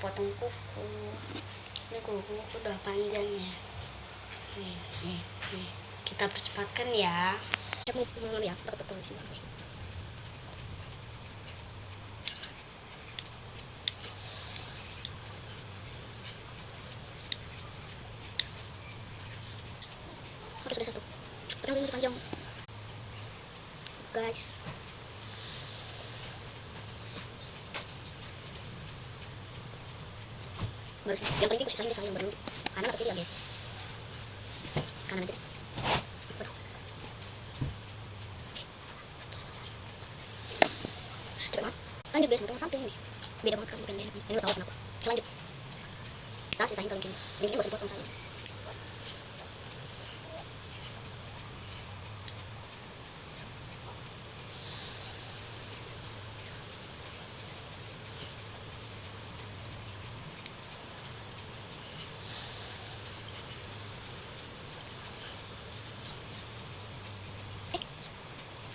potong kuku. Ini kuku udah panjang ya. Nih. Kita percepatkan ya. Siap mau ya, betul sih. Sudah satu. Padahal ini panjang. Guys. Baru sih. Yang paling sisain saya yang baru. Kanan atau kiri ya, guys? Kanan aja. Lanjut guys, potong samping nih. Beda banget kan pendek. Ini tahu kenapa. Oke, lanjut. Saya sisain kalau gini. Ini gak usah dipotong saya.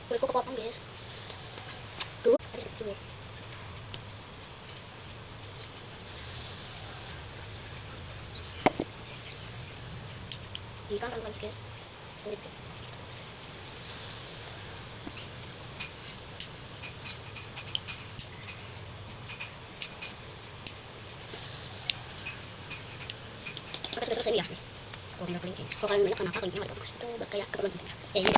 Kulitku kepotong guys. Tuh, tadi sedikit dulu. Ikan kan guys. Kulit. Sudah selesai ya. Kalau kalian banyak kenapa kalau ini itu kayak keperluan. Ini